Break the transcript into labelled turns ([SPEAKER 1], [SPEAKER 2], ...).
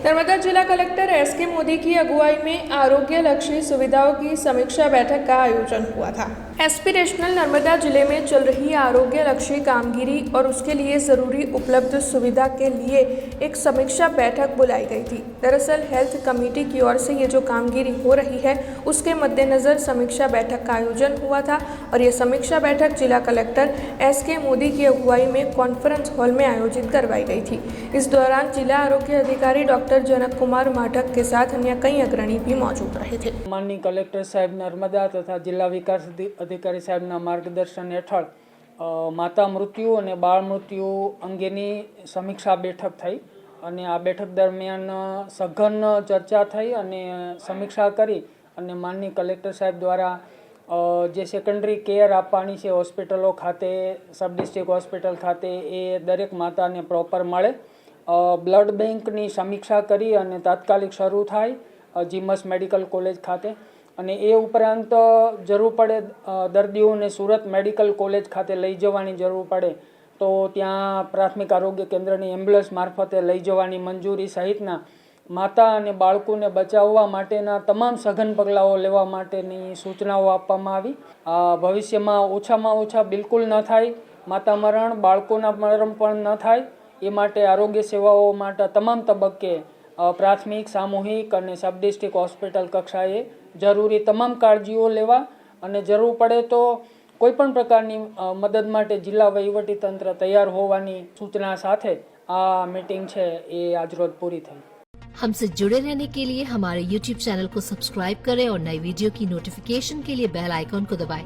[SPEAKER 1] नर्मदा जिला collector SK. Modi की अगुवाई में आरोग्य लक्षी सुविधाओं की समीक्षा बैठक का आयोजन हुआ था। एस्पिरेशनल नर्मदा जिले में चल रही आरोग्य लक्षी कामगिरी और उसके लिए ज़रूरी उपलब्ध सुविधा के लिए एक समीक्षा बैठक बुलाई गई थी। दरअसल हेल्थ कमेटी की ओर से ये जो कामगिरी हो रही है उसके मद्देनज़र समीक्षा बैठक का आयोजन हुआ था और ये समीक्षा बैठक जिला कलेक्टर एस.के. मोदी की अगुवाई में कॉन्फ्रेंस हॉल में आयोजित करवाई गई थी। इस दौरान जिला आरोग्य अधिकारी डॉक्टर जनक कुमार माठक के साथ अन्य कई अग्रणी भी मौजूद रहे थे।
[SPEAKER 2] माननीय कलेक्टर साहेब नर्मदा तथा जिला विकास अधिकारी साहेबना मार्गदर्शन हेठળ માતા મૃત્યુ અને બાળ મૃત્યુ અંગેની સમીક્ષા બેઠક થઈ અને આ બેઠક દરમિયાન સઘન ચર્ચા થઈ અને સમીક્ષા કરી અને માનનીય કલેક્ટર સાહેબ દ્વારા જે સેકન્ડરી કેર આપવાની છે હોસ્પિટલો ખાતે સબ ડિસ્ટ્રિક્ટ હોસ્પિટલ ખાતે એ દરેક માતાને પ્રોપર મળે, બ્લડ બેંકની સમીક્ષા કરી અને તાત્કાલિક શરૂ થાય જીમસ મેડિકલ કોલેજ ખાતે અને એ ઉપરાંત જરૂર પડે દર્દીઓને સુરત મેડિકલ કોલેજ ખાતે લઈ જવાની જરૂર પડે તો ત્યાં પ્રાથમિક આરોગ્ય કેન્દ્રની એમ્બ્યુલન્સ મારફતે લઈ જવાની મંજૂરી સહિતના માતા અને બાળકોને બચાવવા માટેના તમામ સઘન પગલાઓ લેવા માટેની સૂચનાઓ આપવામાં આવી। ભવિષ્યમાં ઓછામાં ઓછા બિલકુલ ન થાય, માતા મરણ, બાળકોના મરણ પણ ન થાય એ માટે આરોગ્ય સેવાઓ માટે તમામ તબક્કે પ્રાથમિક, સામૂહિક અને સબ ડિસ્ટ્રિક્ટ હોસ્પિટલ કક્ષાએ જરૂરી તમામ કાળજીઓ લેવા અને જરૂર પડે તો કોઈપણ પ્રકારની મદદ માટે જિલ્લા વહીવટીતંત્ર તૈયાર હોવાની સૂચના સાથે આ મીટિંગ છે એ આજરોજ પૂરી થઈ।
[SPEAKER 3] हमसे जुड़े रहने के लिए हमारे YouTube चैनल को सब्सक्राइब करें और नई वीडियो की नोटिफिकेशन के लिए बेल आइकॉन को दबाएं।